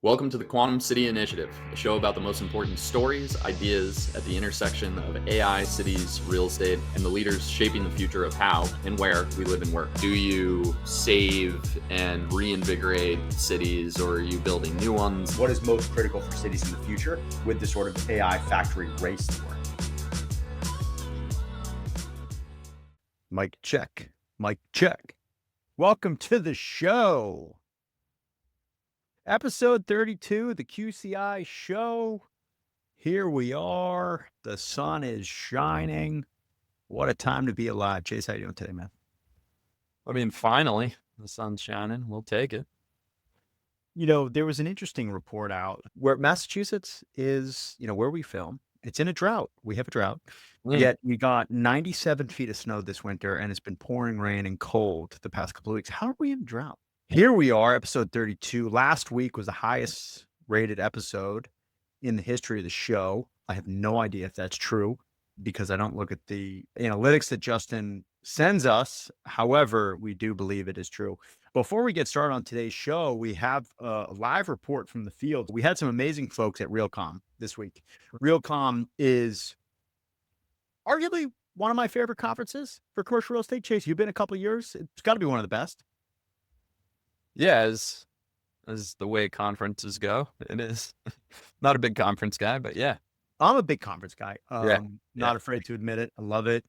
Welcome to the Quantum City Initiative, a show about the most important stories, ideas at the intersection of AI, cities, real estate, and the leaders shaping the future of how and where we live and work. Do you save and reinvigorate cities, or are you building new ones? What is most critical for cities in the future with this sort of AI factory race to work? Mic check. Mic check. Welcome to the show. Episode 32 of the QCI show. Here we are. The sun is shining. What a time to be alive. Chase, how you doing today, man? I mean, finally, the sun's shining. We'll take it. You know, there was an interesting report out where Massachusetts is, where we film. It's in a drought. We have a drought. Yet we got 97 feet of snow this winter, and it's been pouring rain and cold the past couple of weeks. How are we in drought? Here we are, episode 32. Last week was the highest rated episode in the history of the show. I have no idea if that's true because I don't look at the analytics that Justin sends us. However, we do believe it is true. Before we get started on today's show, we have a live report from the field. We had some amazing folks at Real Comm this week. Real Comm is arguably one of my favorite conferences for commercial real estate. Chase, you've been a couple of years. It's got to be one of the best. Yeah, as the way conferences go, it is. Not a big conference guy, but yeah. I'm a big conference guy. Not afraid to admit it. I love it.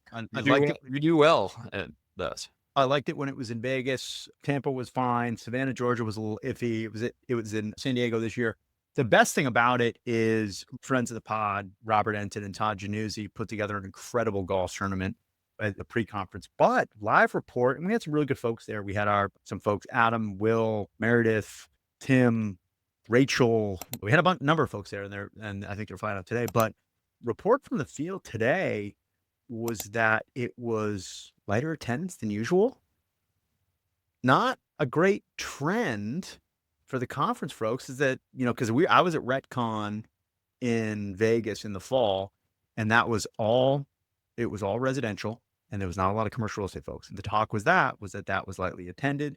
You do well at those. I liked it when it was in Vegas. Tampa was fine. Savannah, Georgia was a little iffy. It was in San Diego this year. The best thing about it is friends of the pod, Robert Enton and Todd Januzzi, put together an incredible golf tournament at the pre-conference, but live report. And we had some really good folks there. We had some folks, Adam, Will, Meredith, Tim, Rachel. We had a number of folks there, and I think they're flying out today. But report from the field today was that it was lighter attendance than usual. Not a great trend for the conference folks. Is that, because I was at RetCon in Vegas in the fall, and it was all residential, and there was not a lot of commercial real estate folks. And the talk was that was lightly attended.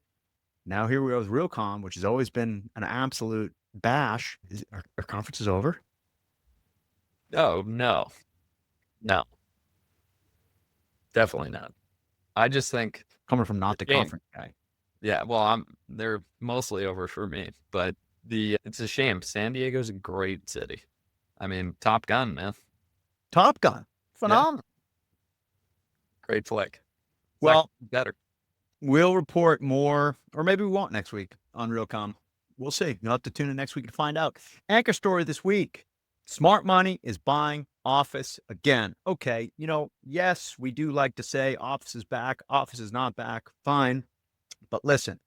Now here we are with Real Comm, which has always been an absolute bash. Our conference is over? Oh, no. Definitely not. I just think coming from not the conference guy. Yeah, well, they're mostly over for me, but it's a shame. San Diego's a great city. I mean, Top Gun, man. Top Gun. Phenomenal. Yeah. Great flick. Well, better. We'll report more, or maybe we won't next week on Real Comm. We'll see. You'll have to tune in next week to find out. Anchor story this week. Smart money is buying office again. Okay, yes, we do like to say office is back, office is not back. Fine. But listen,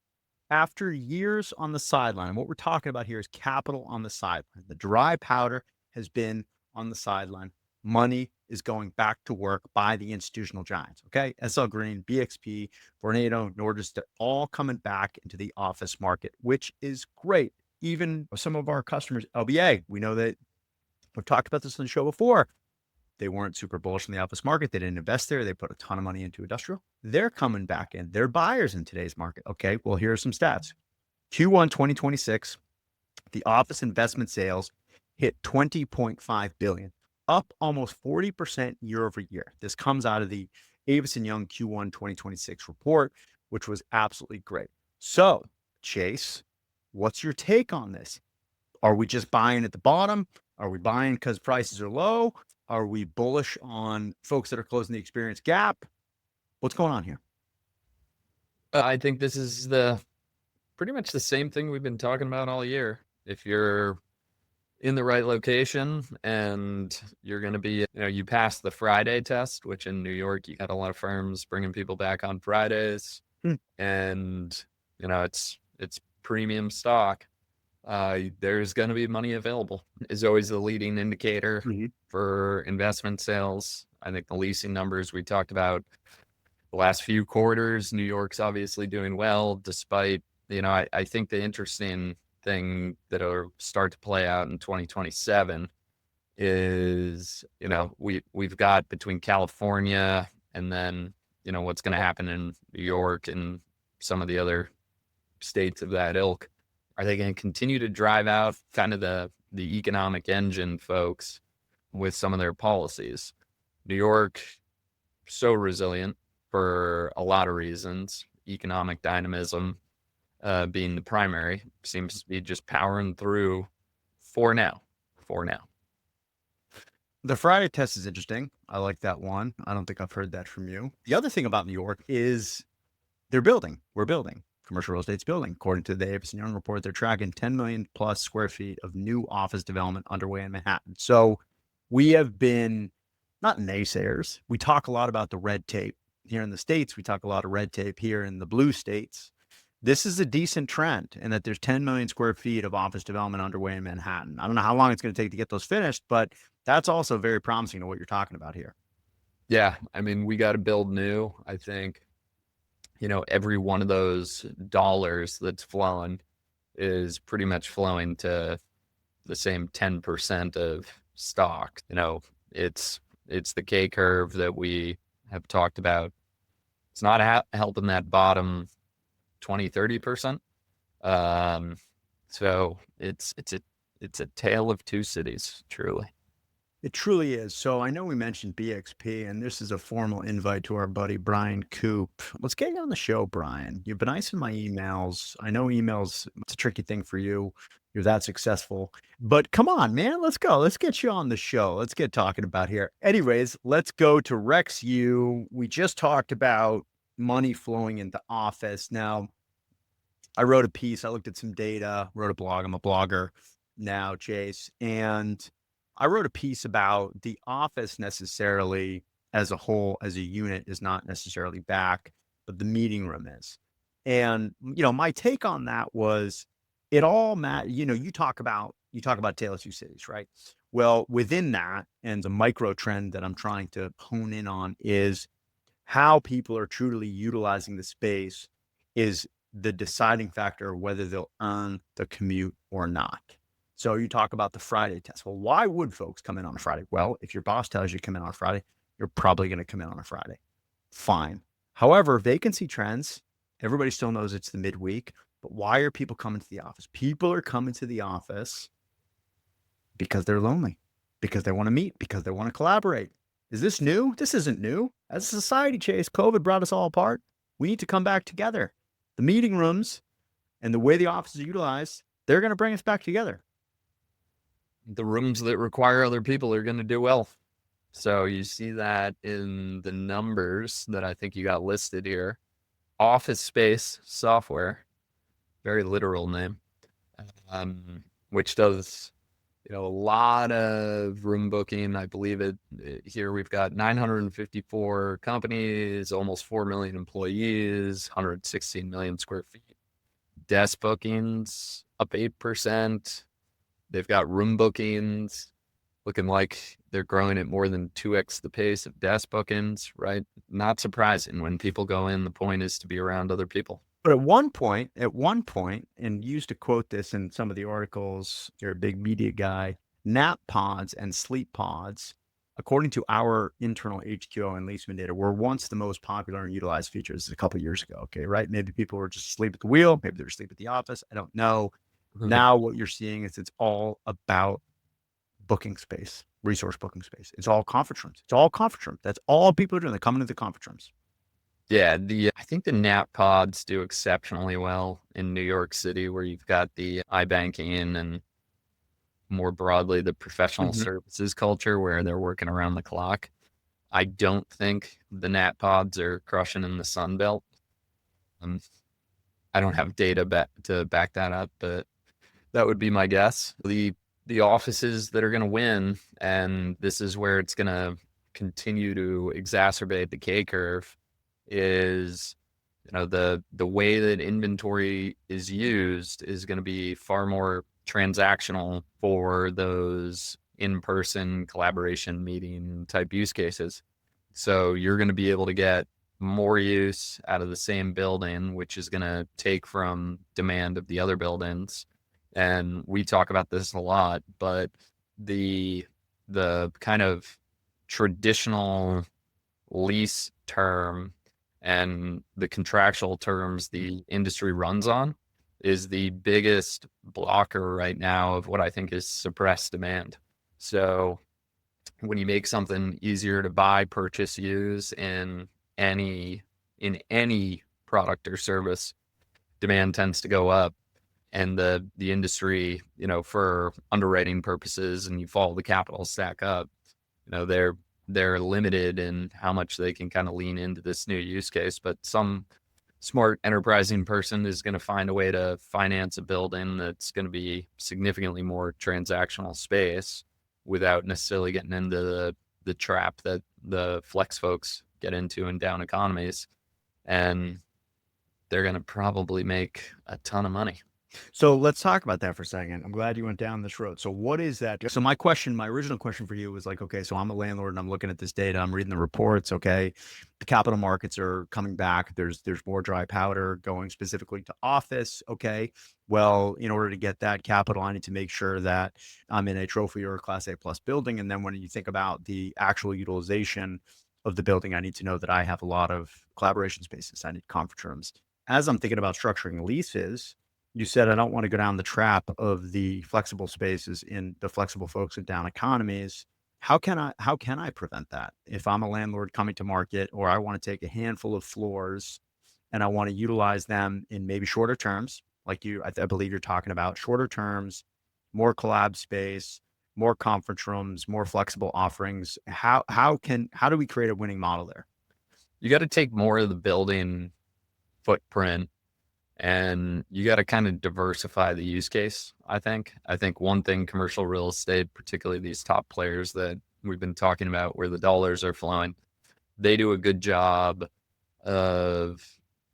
after years on the sideline, what we're talking about here is capital on the sideline. The dry powder has been on the sideline. Money is going back to work by the institutional giants. Okay. SL Green, BXP, Vornado, Nardis, they're all coming back into the office market, which is great. Even some of our customers, LBA, we know that we've talked about this on the show before. They weren't super bullish in the office market. They didn't invest there. They put a ton of money into industrial. They're coming back in. They're buyers in today's market. Okay. Well, here are some stats. Q1 2026, the office investment sales hit 20.5 billion. Up almost 40% year over year. This comes out of the Avison Young Q1 2026 report, which was absolutely great. So, Chase, what's your take on this? Are we just buying at the bottom? Are we buying because prices are low? Are we bullish on folks that are closing the experience gap? What's going on here? I think this is pretty much the same thing we've been talking about all year. If you're in the right location and you're going to be, you pass the Friday test, which in New York, you got a lot of firms bringing people back on Fridays and, it's premium stock. There's going to be money available is always the leading indicator for investment sales. I think the leasing numbers we talked about the last few quarters, New York's obviously doing well, despite, I think the interesting thing that'll start to play out in 2027 is, we've got between California and then, what's going to happen in New York and some of the other states of that ilk Are they going to continue to drive out kind of the economic engine folks with some of their policies? New York, so resilient for a lot of reasons, economic dynamism being the primary, seems to be just powering through for now. The Friday test is interesting. I like that one. I don't think I've heard that from you. The other thing about New York is they're building. We're building. Commercial real estate's building. According to the Davis and Young report, they're tracking 10 million plus square feet of new office development underway in Manhattan. So we have been not naysayers. We talk a lot about the red tape here in the States. We talk a lot of red tape here in the blue states. This is a decent trend in that there's 10 million square feet of office development underway in Manhattan. I don't know how long it's going to take to get those finished, but that's also very promising to what you're talking about here. Yeah, I mean, we got to build new. I think, every one of those dollars that's flowing is pretty much flowing to the same 10% of stock. It's the K curve that we have talked about. It's not helping that bottom 20-30%. So it's a tale of two cities, truly. It truly is. So I know we mentioned BXP, and this is a formal invite to our buddy Brian Coop. Let's get you on the show, Brian. You've been nice in my emails. I know emails, it's a tricky thing for you. You're that successful. But come on, man, let's go. Let's get you on the show. Let's get talking about here. Anyways, let's go to Rex U. We just talked about money flowing into office. Now, I wrote a piece. I looked at some data, wrote a blog. I'm a blogger now, Chase. And I wrote a piece about the office necessarily as a whole, as a unit, is not necessarily back, but the meeting room is. And, my take on that was it all matters. You talk about Tale of Two Cities, right? Well, within that, and the micro trend that I'm trying to hone in on is how people are truly utilizing the space is the deciding factor of whether they'll earn the commute or not. So you talk about the Friday test. Well, why would folks come in on a Friday? Well, if your boss tells you to come in on a Friday, you're probably going to come in on a Friday. Fine. However, vacancy trends, everybody still knows it's the midweek, but why are people coming to the office? People are coming to the office because they're lonely, because they want to meet, because they want to collaborate. Is this new? This isn't new. As a society, Chase, COVID brought us all apart. We need to come back together. The meeting rooms and the way the offices are utilized, they're going to bring us back together. The rooms that require other people are going to do well. So you see that in the numbers that I think you got listed here. Office Space Software, very literal name, which does a lot of room booking. I believe here we've got 954 companies, almost 4 million employees, 116 million square feet. Desk bookings up 8%. They've got room bookings looking like they're growing at more than 2x the pace of desk bookings, right? Not surprising. When people go in, the point is to be around other people. But at one point, and you used to quote this in some of the articles, you're a big media guy, nap pods and sleep pods, according to our internal HQO and Leaseman data, were once the most popular and utilized features a couple of years ago. Okay, right? Maybe people were just asleep at the wheel. Maybe they were asleep at the office. I don't know. Now what you're seeing is it's all about booking space, resource booking space. It's all conference rooms. That's all people are doing. They're coming to the conference rooms. Yeah, I think the nap pods do exceptionally well in New York City, where you've got the iBanking and more broadly the professional services culture where they're working around the clock. I don't think the nap pods are crushing in the Sun Belt. I don't have data to back that up, but that would be my guess. The offices that are going to win, and this is where it's going to continue to exacerbate the K curve, is the way that inventory is used is going to be far more transactional for those in-person collaboration meeting type use cases. So you're going to be able to get more use out of the same building, which is going to take from demand of the other buildings. And we talk about this a lot, but the kind of traditional lease term and the contractual terms the industry runs on is the biggest blocker right now of what I think is suppressed demand. So when you make something easier to buy, purchase, use any in any product or service, demand tends to go up. And the industry, for underwriting purposes, and you follow the capital stack up, they're limited in how much they can kind of lean into this new use case. But some smart enterprising person is going to find a way to finance a building that's going to be significantly more transactional space without necessarily getting into the trap that the flex folks get into in down economies. And they're going to probably make a ton of money. So let's talk about that for a second. I'm glad you went down this road. So what is that? So my original question for you was like, okay, so I'm a landlord and I'm looking at this data, I'm reading the reports. Okay, the capital markets are coming back. There's more dry powder going specifically to office. Okay, well, in order to get that capital, I need to make sure that I'm in a trophy or a Class A plus building. And then when you think about the actual utilization of the building, I need to know that I have a lot of collaboration spaces. I need conference rooms. As I'm thinking about structuring leases, you said I don't want to go down the trap of the flexible spaces in the flexible folks in down economies. How can I prevent that? If I'm a landlord coming to market, or I want to take a handful of floors and I want to utilize them in maybe shorter terms, like I believe you're talking about shorter terms, more collab space, more conference rooms, more flexible offerings. How do we create a winning model there? You got to take more of the building footprint, and you got to kind of diversify the use case. I think one thing commercial real estate, particularly these top players that we've been talking about where the dollars are flowing, they do a good job of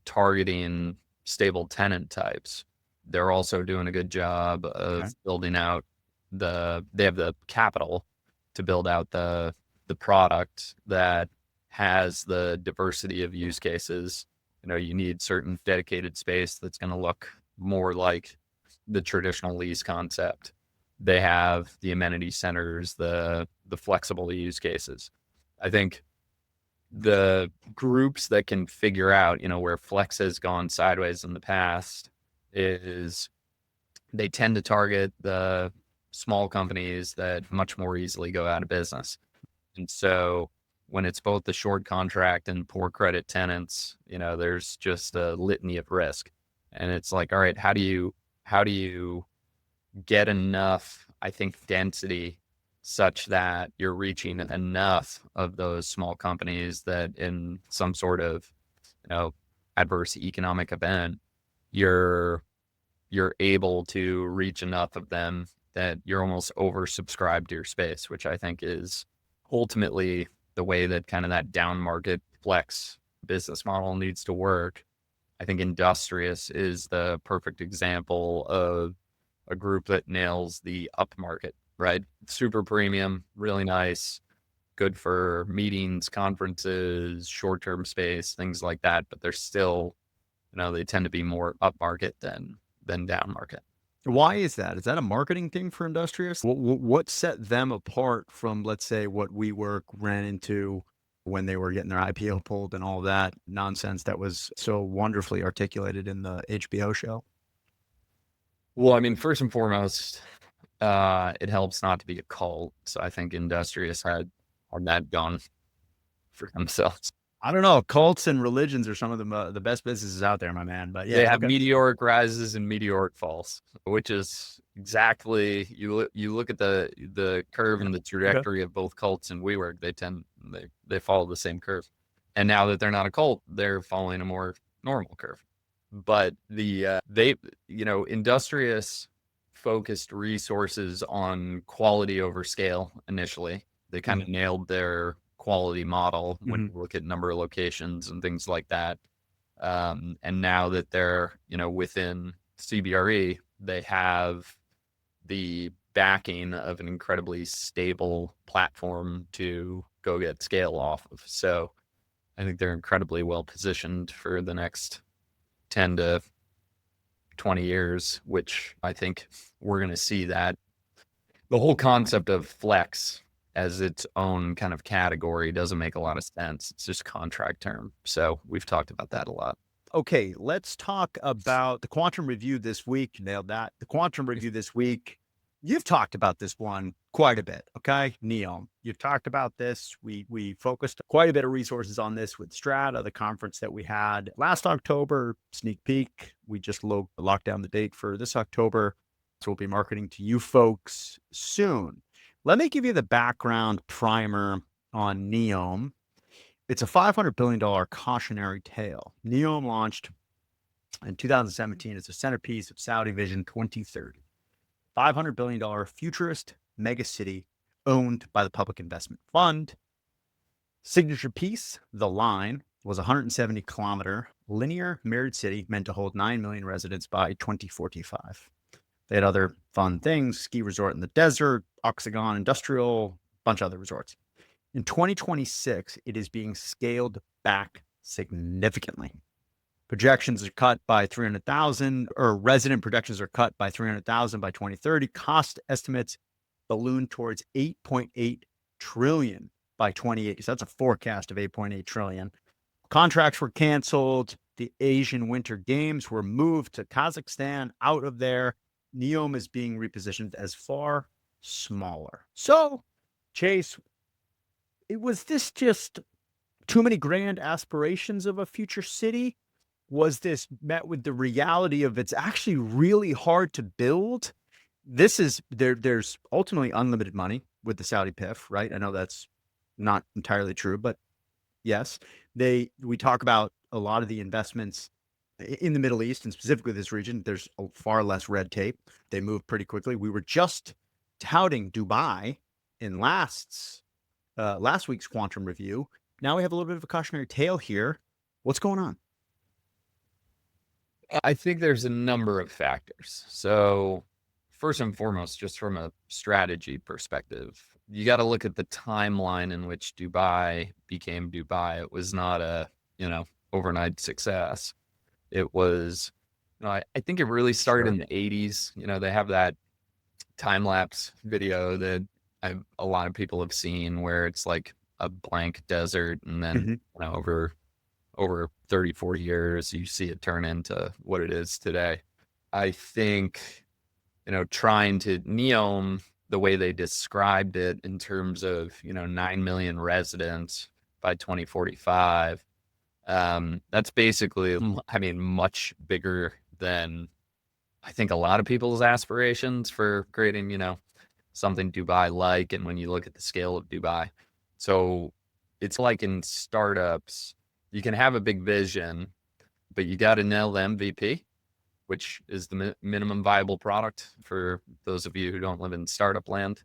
targeting stable tenant types. They're also doing a good job of building out they have the capital to build out the product that has the diversity of use cases. You need certain dedicated space that's going to look more like the traditional lease concept. They have the amenity centers, the flexible use cases. I think the groups that can figure out, where flex has gone sideways in the past is they tend to target the small companies that much more easily go out of business. And so when it's both the short contract and poor credit tenants, there's just a litany of risk. And it's like, all right, how do you get enough, I think, density such that you're reaching enough of those small companies that in some sort of, adverse economic event, you're able to reach enough of them that you're almost oversubscribed to your space, which I think is ultimately the way that kind of that down market flex business model needs to work. I think Industrious is the perfect example of a group that nails the up market, right? Super premium, really nice, good for meetings, conferences, short-term space, things like that. But they're still, they tend to be more up market than down market. Why is that? Is that a marketing thing for Industrious? What set them apart from, let's say, what WeWork ran into when they were getting their IPO pulled and all that nonsense that was so wonderfully articulated in the HBO show? Well, I mean, first and foremost, it helps not to be a cult. So I think Industrious had that gone for themselves. I don't know. Cults and religions are some of the best businesses out there, my man. But yeah, they have meteoric rises and meteoric falls, which is exactly you look at the curve and the trajectory of both cults and WeWork. They follow the same curve, and now that they're not a cult, they're following a more normal curve. But Industrious focused resources on quality over scale initially. They kind of nailed their quality model when you look at number of locations and things like that. And now that they're, within CBRE, they have the backing of an incredibly stable platform to go get scale off of. So I think they're incredibly well positioned for the next 10 to 20 years, which I think we're going to see that the whole concept of flex as its own kind of category doesn't make a lot of sense. It's just a contract term. So we've talked about that a lot. Okay, let's talk about the quantum review this week. Nailed that. The quantum review this week. You've talked about this one quite a bit, okay? NEOM. You've talked about this. We focused quite a bit of resources on this with Strata, the conference that we had last October, sneak peek. We just locked down the date for this October. So we'll be marketing to you folks soon. Let me give you the background primer on NEOM. It's a $500 billion cautionary tale. NEOM launched in 2017 as a centerpiece of Saudi Vision 2030. $500 billion futurist megacity owned by the Public Investment Fund. Signature piece, The Line, was a 170-kilometer linear mirrored city meant to hold 9 million residents by 2045. They had other fun things, ski resort in the desert, Oxagon Industrial, bunch of other resorts. In 2026, it is being scaled back significantly. Projections are cut by 300,000, or resident projections are cut by 300,000 by 2030. Cost estimates balloon towards 8.8 trillion by 2080. So that's a forecast of 8.8 trillion. Contracts were canceled. The Asian Winter Games were moved to Kazakhstan, out of there. NEOM is being repositioned as far smaller. So, Chase, was this just too many grand aspirations of a future city? Was this met with the reality of it's actually really hard to build? There's ultimately unlimited money with the Saudi PIF, right? I know that's not entirely true, but yes, we talk about a lot of the investments in the Middle East and specifically this region. There's far less red tape. They move pretty quickly. We were just touting Dubai in last week's quantum review. Now we have a little bit of a cautionary tale here. What's going on? I think there's a number of factors. So, first and foremost, just from a strategy perspective, you got to look at the timeline in which Dubai became Dubai. It was not a, overnight success. It was, I think it really started in the 80s. They have that time lapse video that a lot of people have seen where it's like a blank desert and then over 30, 40 years, you see it turn into what it is today. I think, trying to NEOM, the way they described it in terms of, 9 million residents by 2045, that's basically, much bigger than I think a lot of people's aspirations for creating, something Dubai-like. And when you look at the scale of Dubai, so it's like in startups, you can have a big vision, but you got to nail the MVP, which is the minimum viable product for those of you who don't live in startup land.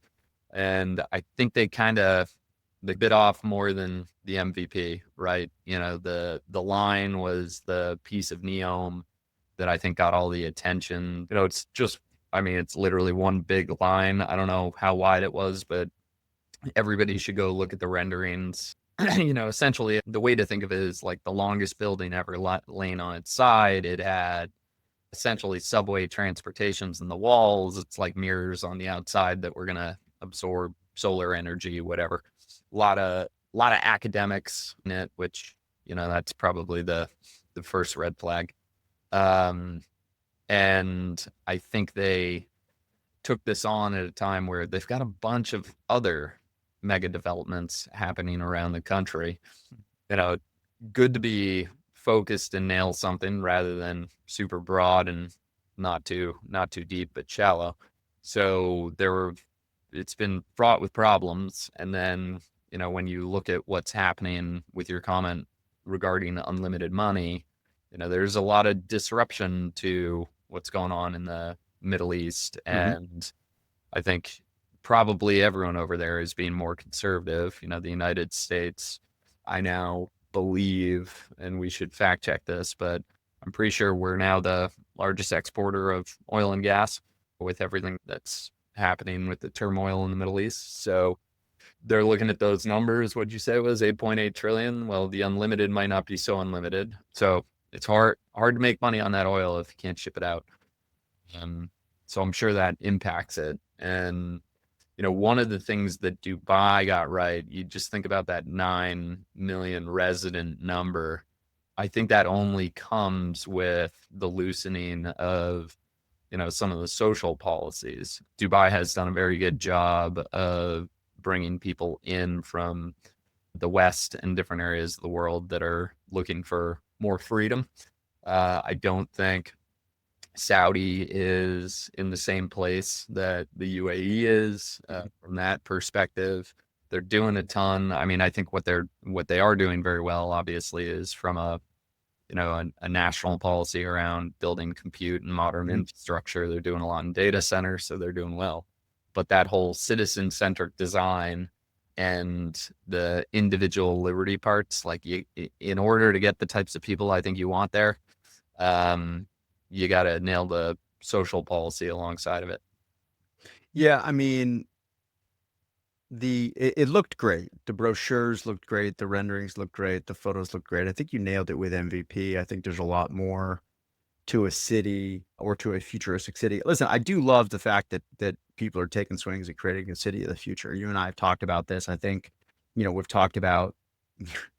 And I think they bit off more than the MVP, right? The line was the piece of NEOM that I think got all the attention. It's literally one big line. I don't know how wide it was, but everybody should go look at the renderings. Essentially the way to think of it is like the longest building ever laying on its side. It had essentially subway transportations in the walls. It's like mirrors on the outside that were going to absorb solar energy, whatever. A lot of academics in it, which, that's probably the first red flag. And I think they took this on at a time where they've got a bunch of other mega developments happening around the country. Good to be focused and nail something rather than super broad and not too deep but shallow. So it's been fraught with problems. And then, when you look at what's happening with your comment regarding unlimited money, there's a lot of disruption to what's going on in the Middle East. And I think probably everyone over there is being more conservative. The United States, I now believe, and we should fact check this, but I'm pretty sure we're now the largest exporter of oil and gas with everything that's happening with the turmoil in the Middle East. So they're looking at those numbers. What'd you say it was 8.8 trillion? Well, the unlimited might not be so unlimited. So it's hard to make money on that oil if you can't ship it out. So I'm sure that impacts it. And one of the things that Dubai got right, you just think about that 9 million resident number. I think that only comes with the loosening of, some of the social policies. Dubai has done a very good job of bringing people in from the West and different areas of the world that are looking for more freedom. I don't think Saudi is in the same place that the UAE is from that perspective. They're doing a ton. I mean, I think what they are doing very well, obviously, is from a national policy around building compute and modern infrastructure. They're doing a lot in data centers, so they're doing well. But that whole citizen-centric design and the individual liberty parts, like in order to get the types of people I think you want there, you got to nail the social policy alongside of it. Yeah, I mean, it looked great. The brochures looked great. The renderings looked great. The photos looked great. I think you nailed it with MVP. I think there's a lot more to a city or to a futuristic city. Listen, I do love the fact that people are taking swings at creating a city of the future. You and I have talked about this. I think, we've talked about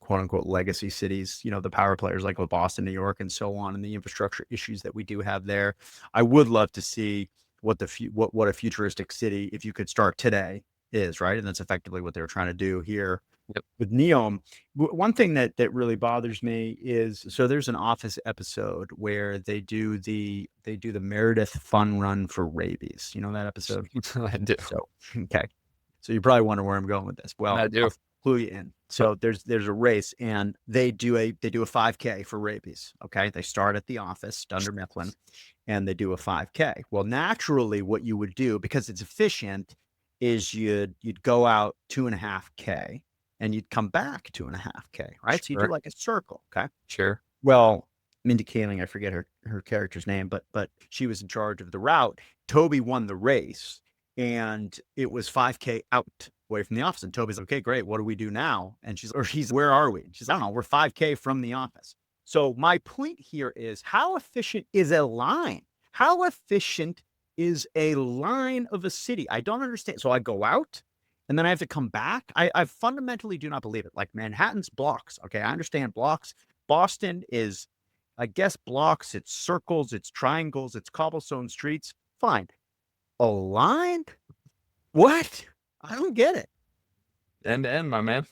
quote unquote legacy cities, the power players like Boston, New York, and so on, and the infrastructure issues that we do have there. I would love to see what a futuristic city, if you could start today, is, right? And that's effectively what they were trying to do here. Yep. With NEOM. One thing that really bothers me is, so there's an Office episode where they do the Meredith fun run for rabies. You know that episode? I do. So okay, so you probably wonder where I'm going with this. Well, I do. I'll clue you in. So there's a race, and they do a 5K for rabies. Okay, they start at the office, Dunder Mifflin, and they do a 5K. Well, naturally, what you would do, because it's efficient, is you'd go out 2.5K. And you'd come back 2.5K, right? So you do like a circle, okay? Sure. Well, Mindy Kaling, I forget her character's name, but she was in charge of the route. Toby won the race, and it was 5K out away from the office. And Toby's like, okay, great. What do we do now? And he's, where are we? And she's, I don't know, we're 5K from the office. So my point here is, how efficient is a line? How efficient is a line of a city? I don't understand. So I go out, and then I have to come back. I fundamentally do not believe it. Like Manhattan's blocks. Okay, I understand blocks. Boston is, I guess, blocks. It's circles. It's triangles. It's cobblestone streets. Fine. A line? What? I don't get it. End to end, my man.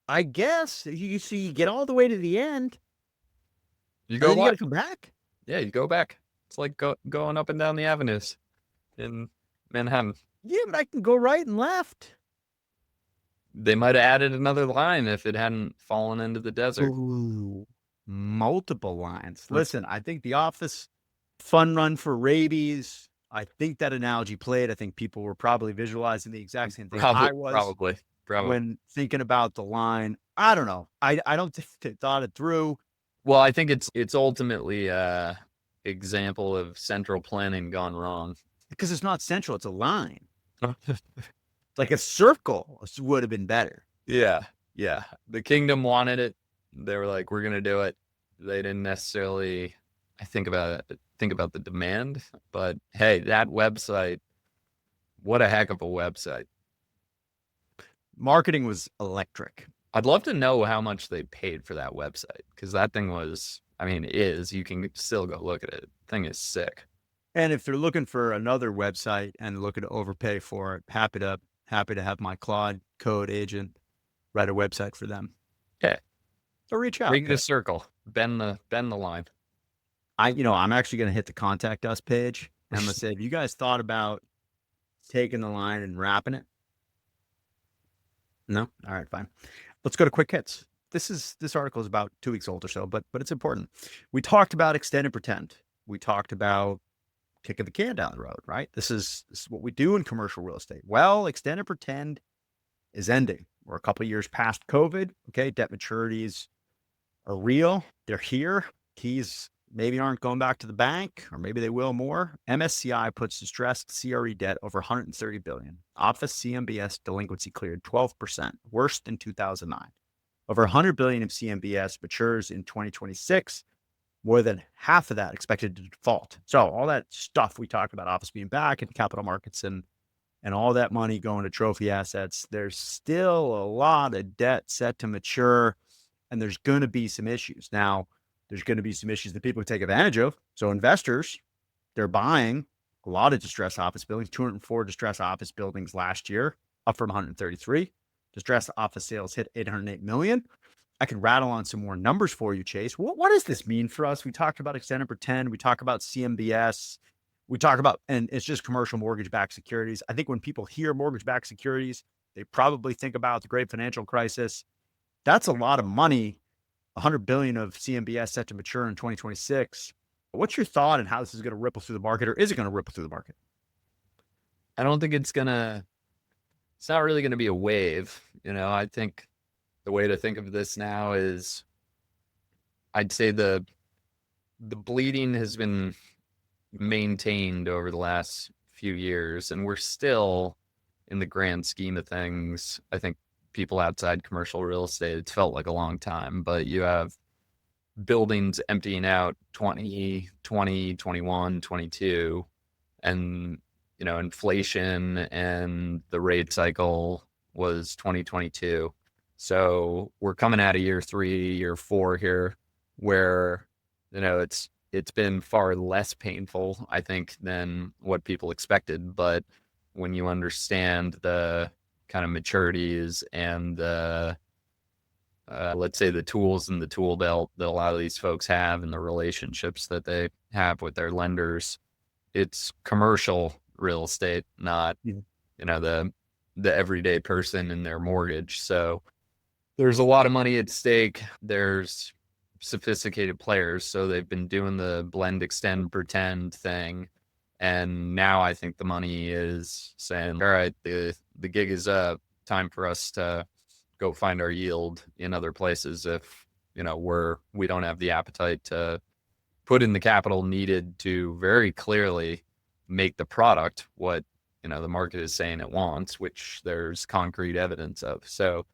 I guess you see, you get all the way to the end. You go. You got to come back. Yeah, you go back. It's like going up and down the avenues in Manhattan. Yeah, but I can go right and left. They might have added another line if it hadn't fallen into the desert. Ooh, multiple lines. Listen, I think the Office fun run for rabies. I think that analogy played. I think people were probably visualizing the exact same thing I was. Probably. When thinking about the line. I don't know. I don't think they thought it through. Well, I think it's ultimately a example of central planning gone wrong. Because it's not central, it's a line. Like a circle would have been better. Yeah. The kingdom wanted it. They were like, we're gonna do it. They didn't necessarily think about the demand, but hey, that website, what a heck of a website. Marketing was electric. I'd love to know how much they paid for that website, because that thing was, you can still go look at it. The thing is sick. And if they're looking for another website and looking to overpay for it, happy to have my Claude code agent write a website for them. Yeah. So reach out. Make it a circle. Bend the line. I'm actually going to hit the contact us page. And I'm going to say, have you guys thought about taking the line and wrapping it? No? All right, fine. Let's go to quick hits. This article is about 2 weeks old or so, but it's important. We talked about extend and pretend. We talked about kicking the can down the road, right? This is what we do in commercial real estate. Well, extend and pretend is ending. We're a couple of years past COVID. Okay, debt maturities are real. They're here. Keys maybe aren't going back to the bank, or maybe they will more. MSCI puts distressed CRE debt over 130 billion. Office CMBS delinquency cleared 12%, worse than 2009. Over 100 billion of CMBS matures in 2026. More than half of that expected to default. So all that stuff we talked about, office being back in capital markets and all that money going to trophy assets, there's still a lot of debt set to mature. and there's going to be some issues. Now, there's going to be some issues that people take advantage of. So investors, they're buying a lot of distressed office buildings, 204 distressed office buildings last year, up from 133. Distressed office sales hit 808 million. I can rattle on some more numbers for you, Chase. What does this mean for us? We talked about extend and pretend. We talk about CMBS. We talk about, and it's just commercial mortgage-backed securities. I think when people hear mortgage-backed securities, they probably think about the great financial crisis. That's a lot of money. 100 billion of CMBS set to mature in 2026. What's your thought on how this is going to ripple through the market, or is it going to ripple through the market? I don't think it's not really gonna be a wave. I think the way to think of this now is, I'd say the bleeding has been maintained over the last few years, and we're still, in the grand scheme of things, I think people outside commercial real estate, it's felt like a long time, but you have buildings emptying out 2020, 21, 22, and inflation and the rate cycle was 2022. So we're coming out of year 3, year 4 here, where it's been far less painful, I think, than what people expected. But when you understand the kind of maturities and the let's say the tools in the tool belt that a lot of these folks have and the relationships that they have with their lenders, it's commercial real estate, not the everyday person in their mortgage. So there's a lot of money at stake. There's sophisticated players, so they've been doing the blend, extend, pretend thing, and now I think the money is saying, all right, the gig is up, time for us to go find our yield in other places if we don't have the appetite to put in the capital needed to very clearly make the product what the market is saying it wants, which there's concrete evidence of. So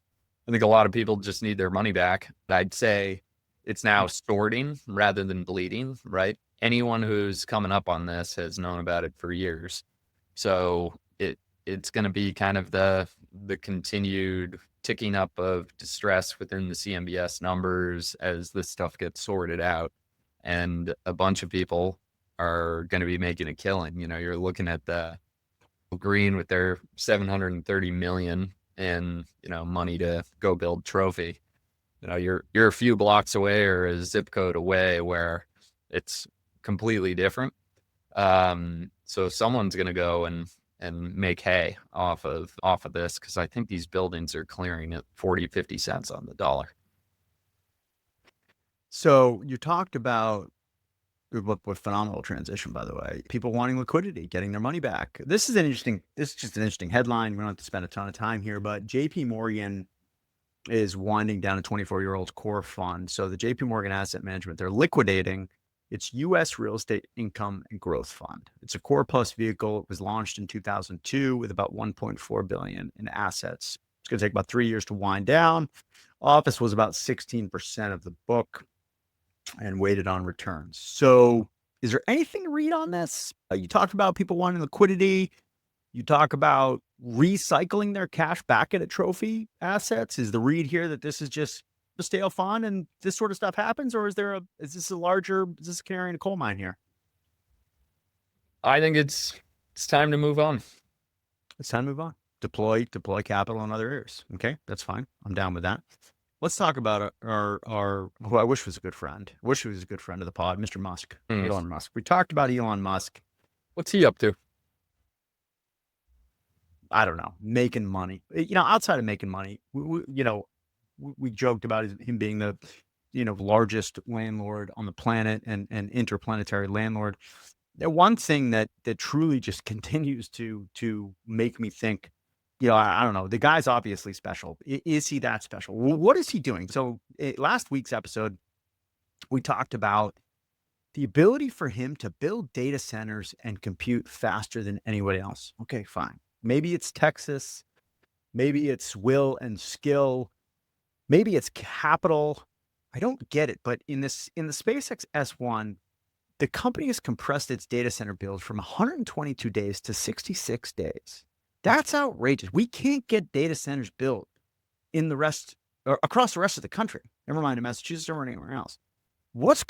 I think a lot of people just need their money back. I'd say it's now sorting rather than bleeding, right? Anyone who's coming up on this has known about it for years. So it's going to be kind of the continued ticking up of distress within the CMBS numbers as this stuff gets sorted out. And a bunch of people are going to be making a killing. You're looking at the green with their 730 million in money to go build trophy. You're a few blocks away or a zip code away where it's completely different. So someone's going to go and make hay off of this, because I think these buildings are clearing at 40, 50 cents on the dollar. So you talked about, with phenomenal transition, by the way, people wanting liquidity, getting their money back. This is just an interesting headline. We don't have to spend a ton of time here, but JP Morgan is winding down a 24-year-old core fund. So the JP Morgan Asset Management, they're liquidating its U.S. Real Estate Income and Growth Fund. It's a core plus vehicle. It was launched in 2002 with about 1.4 billion in assets. It's going to take about 3 years to wind down. Office was about 16% of the book and weighted on returns. So is there anything to read on this? You talked about people wanting liquidity. You talk about recycling their cash back into trophy assets. Is the read here that this is just a stale fund and this sort of stuff happens, or is this a canary in a coal mine here? I think it's time to move on. It's time to move on. Deploy capital in other areas. Okay, that's fine. I'm down with that. Let's talk about our who I wish was a good friend. Wish he was a good friend of the pod, Mr. Musk, Elon Musk. We talked about Elon Musk. What's he up to? I don't know, making money. Outside of making money, we joked about him being the largest landlord on the planet and interplanetary landlord. The one thing that truly just continues to make me think, I don't know, the guy's obviously special. Is he that special? What is he doing? So last week's episode, we talked about the ability for him to build data centers and compute faster than anybody else. Okay, fine. Maybe it's Texas. Maybe it's will and skill. Maybe it's capital. I don't get it. But in the SpaceX S1, the company has compressed its data center build from 122 days to 66 days. That's outrageous. We can't get data centers built across the rest of the country. Never mind in Massachusetts or anywhere else. What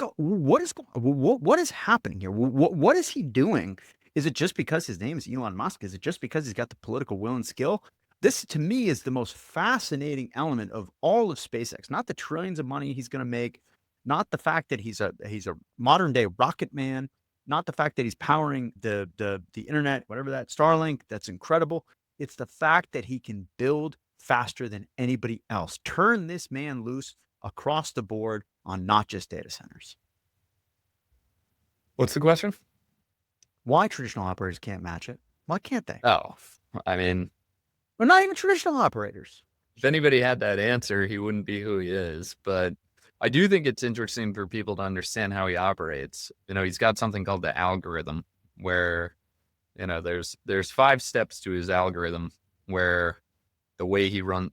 is happening here? What is he doing? Is it just because his name is Elon Musk? Is it just because he's got the political will and skill? This, to me, is the most fascinating element of all of SpaceX. Not the trillions of money he's going to make, not the fact that he's a modern day rocket man, not the fact that he's powering the internet, whatever that Starlink. That's incredible. It's the fact that he can build faster than anybody else. Turn this man loose across the board on not just data centers. What's the question? Why traditional operators can't match it? Why can't they? Oh, I mean, Well, not even traditional operators. if anybody had that answer, he wouldn't be who he is. But I do think it's interesting for people to understand how he operates. He's got something called the algorithm where, there's 5 steps to his algorithm where the way he runs,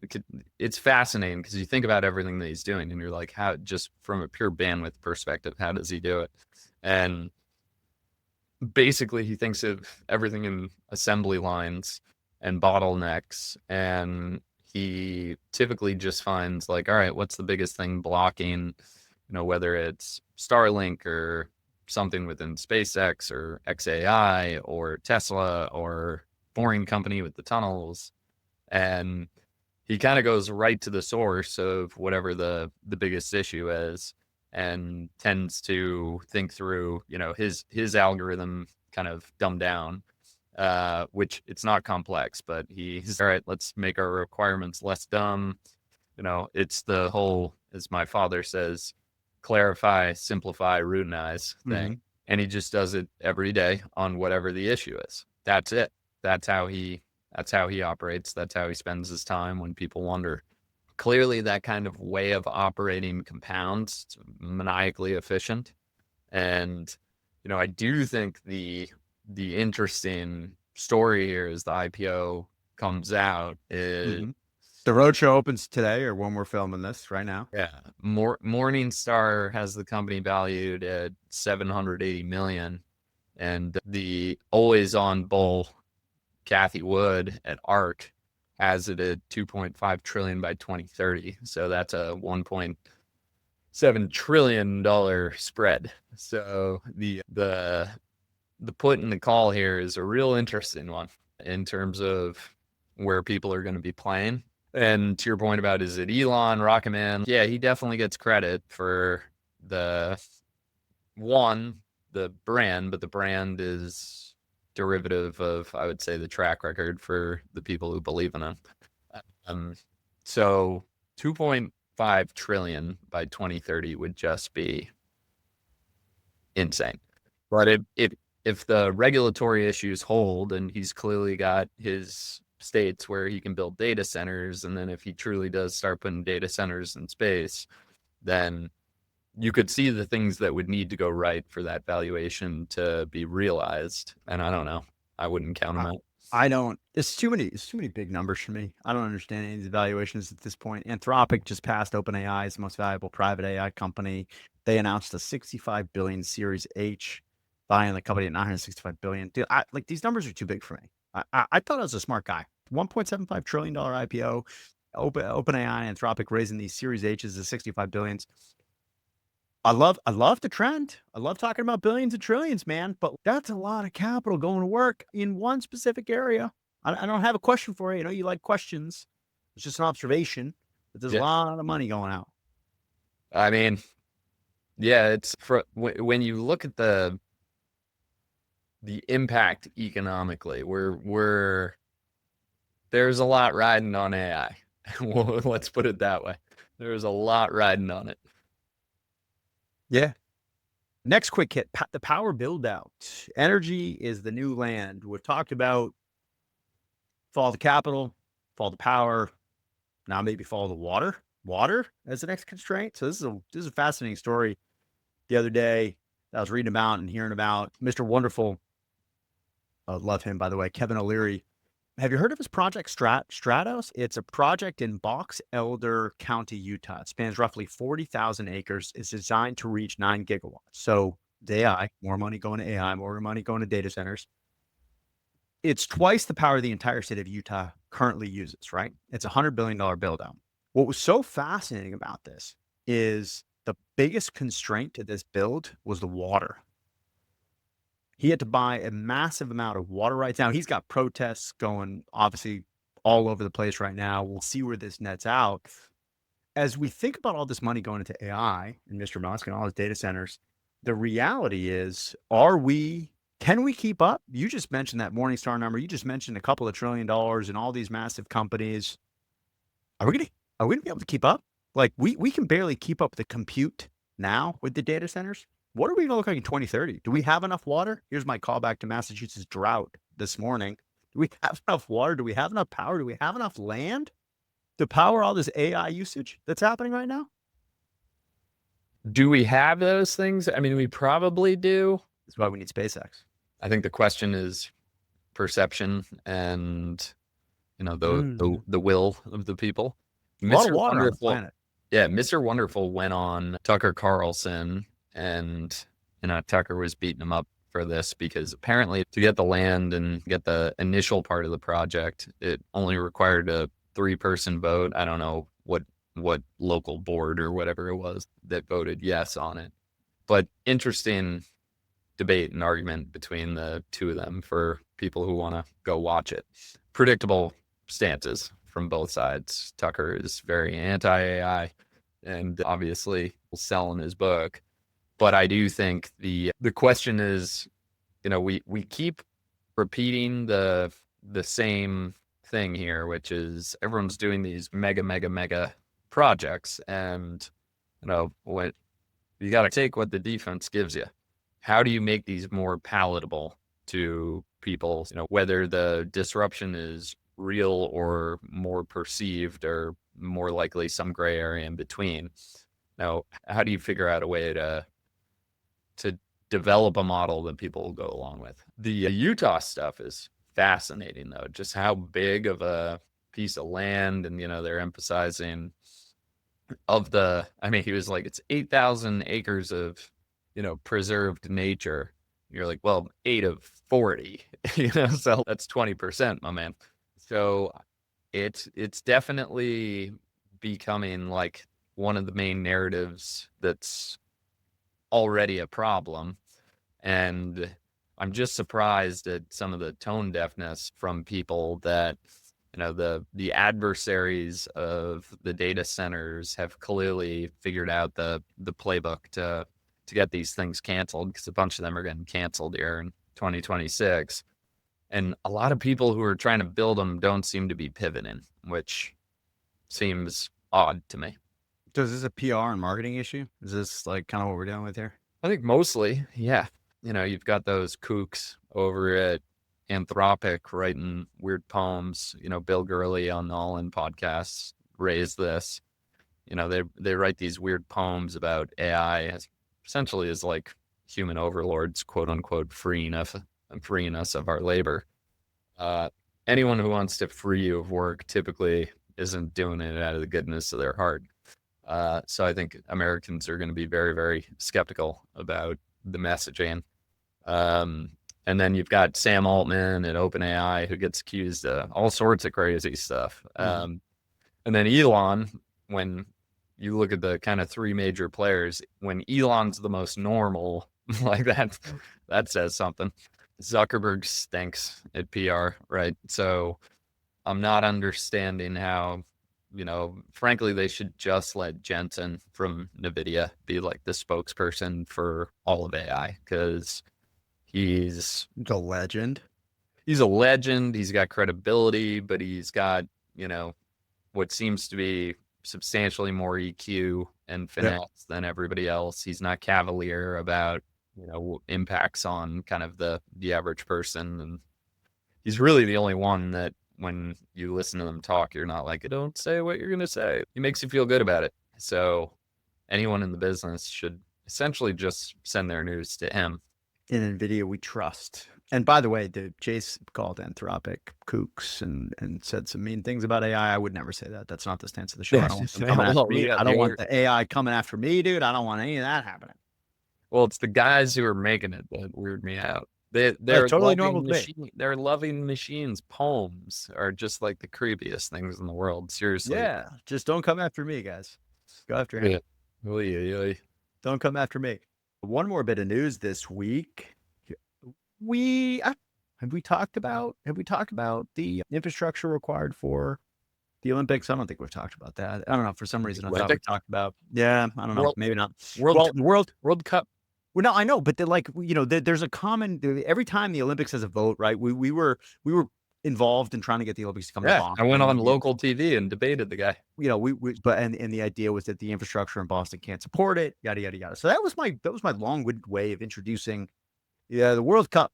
it's fascinating because you think about everything that he's doing and you're like, how, just from a pure bandwidth perspective, how does he do it? And basically he thinks of everything in assembly lines and bottlenecks, and he typically just finds like, all right, what's the biggest thing blocking, whether it's Starlink or something within SpaceX or XAI or Tesla or Boring Company with the tunnels. And he kind of goes right to the source of whatever the biggest issue is, and tends to think through, his algorithm kind of dumbed down, which it's not complex, but he's all right, let's make our requirements less dumb. It's the whole, as my father says, clarify, simplify, routinize thing. And he just does it every day on whatever the issue is. That's it. That's how he operates. That's how he spends his time when people wonder. Clearly, that kind of way of operating compounds. It's maniacally efficient. And, I do think the interesting story here as the IPO comes out is the roadshow opens today, or when we're filming this right now. Yeah. Morningstar has the company valued at $780 million. And the always on bull Kathy Wood at ARK has it at $2.5 trillion by 2030. So that's a $1.7 trillion spread. So the put and the call here is a real interesting one in terms of where people are going to be playing. And to your point about, is it Elon, Rocket Man? Yeah, he definitely gets credit for the brand, but the brand is derivative of, I would say, the track record for the people who believe in it. So 2.5 trillion by 2030 would just be insane. But if the regulatory issues hold, and he's clearly got his states where he can build data centers, and then if he truly does start putting data centers in space, then you could see the things that would need to go right for that valuation to be realized. And I don't know. I wouldn't count them out. I don't. It's too many big numbers for me. I don't understand any of the valuations at this point. Anthropic just passed OpenAI as the most valuable private AI company. They announced a 65 billion Series H, buying the company at 965 billion. Dude, these numbers are too big for me. I thought I was a smart guy. $1.75 trillion IPO. OpenAI, Anthropic raising these Series H's to 65 billions. I love the trend. I love talking about billions and trillions, man, but that's a lot of capital going to work in one specific area. I don't have a question for you. You like questions. It's just an observation that there's a lot of money going out. I mean, yeah, it's when you look at the impact economically, there's a lot riding on AI. Well, let's put it that way. There's a lot riding on it. Yeah. Next quick hit, the power build out. Energy is the new land. We've talked about fall of the capital, fall of the power, now maybe fall of the water as the next constraint. So this is a fascinating story. The other day that I was reading about and hearing about Mr. Wonderful. Love him, by the way, Kevin O'Leary. Have you heard of his project Stratos? It's a project in Box Elder County, Utah. It spans roughly 40,000 acres. It's designed to reach 9 gigawatts. So the AI, more money going to AI, more money going to data centers. It's twice the power the entire state of Utah currently uses, right? It's a $100 billion build out. What was so fascinating about this is the biggest constraint to this build was the water. He had to buy a massive amount of water rights. Now he's got protests going obviously all over the place right now. We'll see where this nets out. As we think about all this money going into AI and Mr. Musk and all his data centers, the reality is, can we keep up? You just mentioned that Morningstar number. You just mentioned a couple of $1 trillion and all these massive companies. Are we gonna be able to keep up? Like we can barely keep up the compute now with the data centers. What are we gonna look like in 2030? Do we have enough water? Here's my callback to Massachusetts drought this morning. Do we have enough water? Do we have enough power? Do we have enough land to power all this AI usage that's happening right now? Do we have those things? I mean, we probably do. That's why we need SpaceX. I think the question is perception and, you know, the will of the people. A lot of water on the planet. Yeah, Mr. Wonderful went on Tucker Carlson, and, you know, Tucker was beating him up for this because apparently to get the land and get the initial part of the project, it only required a 3-person vote. I don't know what local board or whatever it was that voted yes on it. But interesting debate and argument between the two of them for people who want to go watch it. Predictable stances from both sides. Tucker is very anti-AI and obviously selling his book. But I do think the question is, you know, we keep repeating the same thing here, which is everyone's doing these mega projects, and, you know, what you got to take what the defense gives you. How do you make these more palatable to people? You know, whether the disruption is real or more perceived or more likely some gray area in between. Now, how do you figure out a way to develop a model that people will go along with? The Utah stuff is fascinating, though, just how big of a piece of land, and, you know, they're emphasizing I mean, he was like, it's 8,000 acres of, you know, preserved nature. You're like, well, 8 of 40, you know, so that's 20%, my man. So it's definitely becoming like one of the main narratives that's already a problem. And I'm just surprised at some of the tone deafness from people that, you know, the adversaries of the data centers have clearly figured out the playbook to get these things canceled, because a bunch of them are getting canceled here in 2026. And a lot of people who are trying to build them don't seem to be pivoting, which seems odd to me. So is this a PR and marketing issue? Is this like kind of what we're dealing with here? I think mostly, yeah. You know, you've got those kooks over at Anthropic writing weird poems. You know, Bill Gurley on the All In podcasts raised this. You know, they write these weird poems about AI essentially as like human overlords, quote unquote, freeing us of our labor. Anyone who wants to free you of work typically isn't doing it out of the goodness of their heart. So I think Americans are going to be very, very skeptical about the messaging. And then you've got Sam Altman at OpenAI, who gets accused of all sorts of crazy stuff. And then Elon, when you look at the kind of 3 major players, when Elon's the most normal, like that says something. Zuckerberg stinks at PR, right? So I'm not understanding how, you know, frankly, they should just let Jensen from NVIDIA be like the spokesperson for all of AI, because he's a legend. He's a legend. He's got credibility, but he's got, you know, what seems to be substantially more EQ and finesse than everybody else. He's not cavalier about, you know, impacts on kind of the average person. And he's really the only one that when you listen to them talk, you're not like, don't say what you're going to say. He makes you feel good about it. So anyone in the business should essentially just send their news to him. In NVIDIA, we trust. And by the way, Chase called Anthropic kooks and said some mean things about AI. I would never say that. That's not the stance of the show. I don't want them coming after me. I don't want the AI coming after me, dude. I don't want any of that happening. Well, it's the guys who are making it that weird me out. They're totally normal. They're loving machines. Poems are just like the creepiest things in the world. Seriously. Yeah. Just don't come after me, guys. Go after him. Oy, oy, oy. Don't come after me. One more bit of news this week. Have we talked about the infrastructure required for the Olympics? I don't think we've talked about that. I don't know. For some reason, I thought we Olympics? talked about. Yeah, I don't know. World Maybe not. World Well, World Cup. well, no, I know, but there's a common. Every time the Olympics has a vote, right? We were involved in trying to get the Olympics to come to Yeah, I went Boston. on local TV and debated the guy. But the idea was that the infrastructure in Boston can't support it, yada yada yada. So that was my long-winded way of introducing. Yeah, the World Cup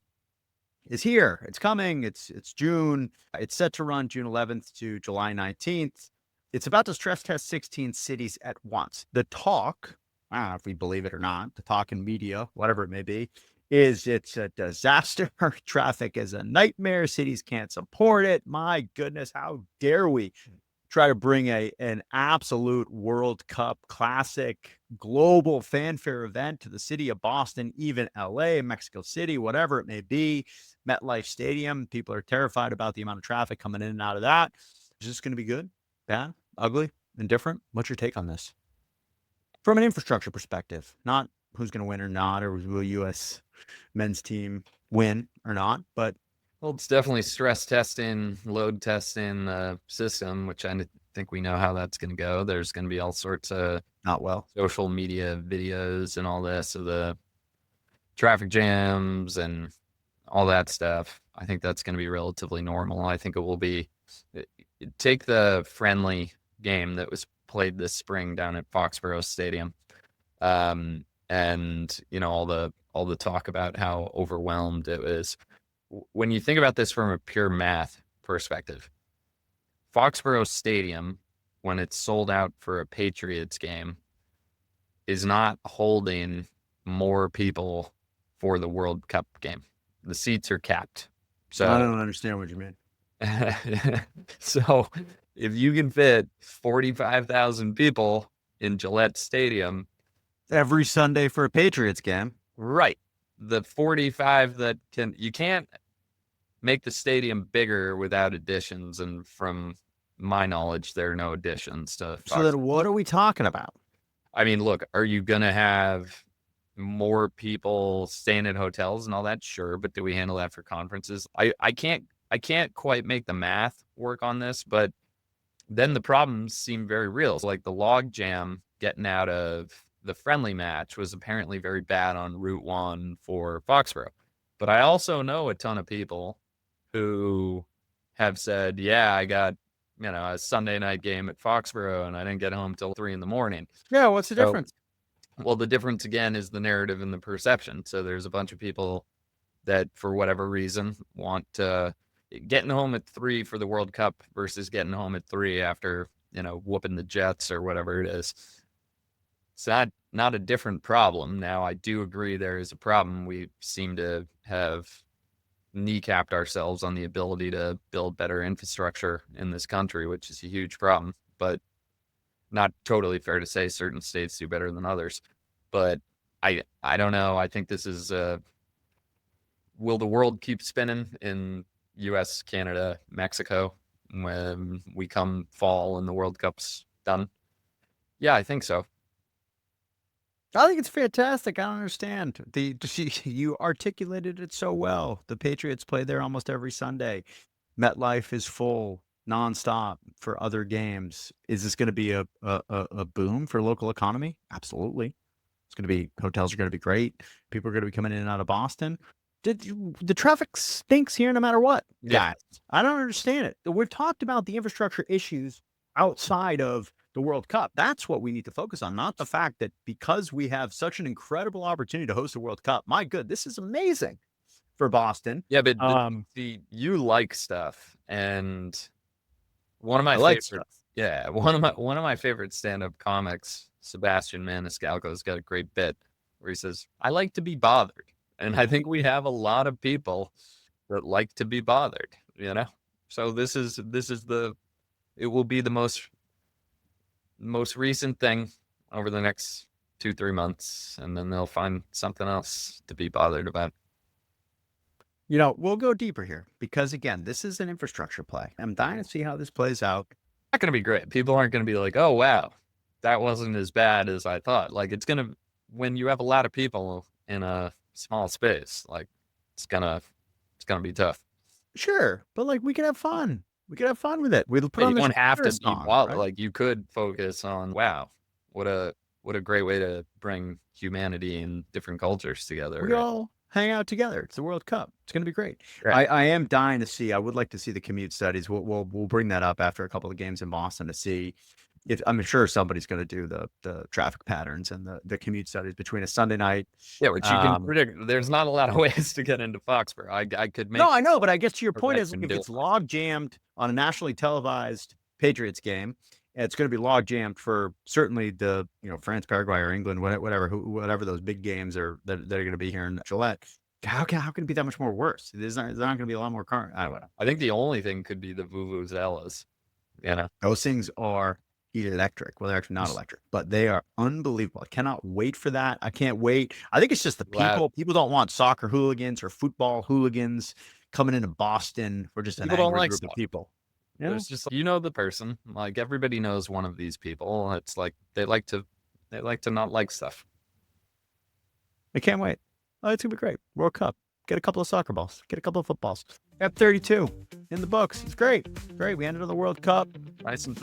is here. It's coming. It's June. It's set to run June 11th to July 19th. It's about to stress test 16 cities at once. The talk, I don't know if we believe it or not, the talk in media, whatever it may be, is it's a disaster. Traffic is a nightmare. Cities can't support it. My goodness, how dare we try to bring an absolute World Cup classic global fanfare event to the city of Boston, even LA, Mexico City, whatever it may be, MetLife Stadium. People are terrified about the amount of traffic coming in and out of that. Is this going to be good, bad, ugly, indifferent? What's your take on this? From an infrastructure perspective, not who's going to win or not, or will U.S. men's team win or not, but Well, it's definitely stress testing, load testing the system, which think we know how that's going to go. There's going to be all sorts of not well. social media videos and all this of the traffic jams and all that stuff. I think that's going to be relatively normal. I think it will be. Take the friendly game that was played this spring down at Foxborough Stadium, and all the talk about how overwhelmed it was. When you think about this from a pure math perspective, Foxborough Stadium, when it's sold out for a Patriots game, is not holding more people for the World Cup game. The seats are capped. So I don't understand what you mean. So if you can fit 45,000 people in Gillette Stadium every Sunday for a Patriots game, right, the 45 you can't make the stadium bigger without additions, and from my knowledge, there are no additions to So then what are we talking about? I mean, look, are you gonna have more people staying at hotels and all that? Sure, but do we handle that for conferences? I can't quite make the math work on this, but then the problems seem very real. So like the log jam getting out of the friendly match was apparently very bad on Route 1 for Foxborough. But I also know a ton of people who have said, yeah, I got, a Sunday night game at Foxborough and I didn't get home till 3 a.m. Yeah, what's the difference? Well, the difference again is the narrative and the perception. So there's a bunch of people that, for whatever reason, want getting home at 3 for the World Cup versus getting home at 3 after, whooping the Jets or whatever it is. It's not a different problem. Now, I do agree there is a problem. We seem to have kneecapped ourselves on the ability to build better infrastructure in this country, which is a huge problem, but not totally fair to say certain states do better than others. But I don't know. I think this is will the world keep spinning in US, Canada, Mexico when we come fall and the World Cup's done? Yeah, I think so. I think it's fantastic. I don't understand. You articulated it so well. The Patriots play there almost every Sunday. MetLife is full nonstop for other games. Is this going to be a boom for local economy? Absolutely. It's going to be, hotels are going to be great. People are going to be coming in and out of Boston. The traffic stinks here no matter what. Yeah. Guys, I don't understand it. We've talked about the infrastructure issues outside of the World Cup. That's what we need to focus on, not the fact that because we have such an incredible opportunity to host the World Cup, my good, this is amazing for Boston. Yeah, but see, you like stuff, and one of my like favorite, stuff. yeah, one of my favorite stand-up comics, Sebastian Maniscalco's got a great bit where he says, "I like to be bothered," and I think we have a lot of people that like to be bothered. So it will be the most recent thing over the next 2-3 months, and then they'll find something else to be bothered about. We'll go deeper here because, again, this is an infrastructure play. I'm dying to see how this plays out. Not going to be great. People aren't going to be like, oh, wow, that wasn't as bad as I thought. Like when you have a lot of people in a small space, like it's gonna be tough. Sure, but like we can have fun. We can have fun with it. We'll put Yeah, on you the don't have to Stratos be song, right? like you could focus on wow, what a great way to bring humanity and different cultures We together. all hang out together. It's the World Cup. It's going to be great. Right. I am dying to see. I would like to see the commute studies. We'll bring that up after a couple of games in Boston to see if I'm sure somebody's going to do the traffic patterns and the commute studies between a Sunday night. Yeah, which you can predict. There's not a lot of ways to get into Foxborough. I could No, make I know, but I guess to your a point is recommend if do it's it. log jammed on a nationally televised Patriots game, it's going to be log jammed for certainly the France, Paraguay, or England, whatever those big games are that are going to be here in Gillette. How can it be that much more worse? There's not going to be a lot more car. I don't know. I think the only thing could be the vuvuzelas. You know, Those things are electric. Well, they're actually not electric, but they are unbelievable. I cannot wait for that. I can't wait. I think it's just the Glad- people. People don't want soccer hooligans or football hooligans coming into Boston. We're just an People don't angry like group of stuff. people. Yeah. There's just the person. Like everybody knows one of these people. It's like they like to not like stuff. I can't wait. Oh, it's gonna be great. World Cup. Get a couple of soccer balls. Get a couple of footballs. Got 32 in the books. It's great. Great. We ended on the World Cup. Nice and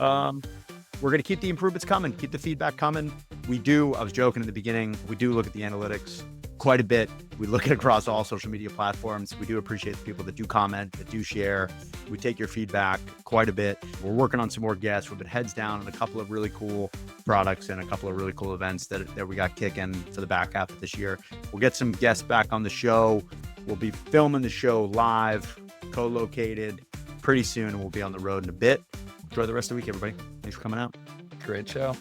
We're going to keep the improvements coming. Keep the feedback coming. I was joking in the beginning, we do look at the analytics quite a bit. We look at across all social media platforms. We do appreciate the people that do comment, that do share. We take your feedback quite a bit. We're working on some more guests. We've been heads down on a couple of really cool products and a couple of really cool events that we got kicking for the back half of this year. We'll get some guests back on the show. We'll be filming the show live, co-located pretty soon, and we'll be on the road in a bit. Enjoy the rest of the week, everybody. Thanks for coming out. great show.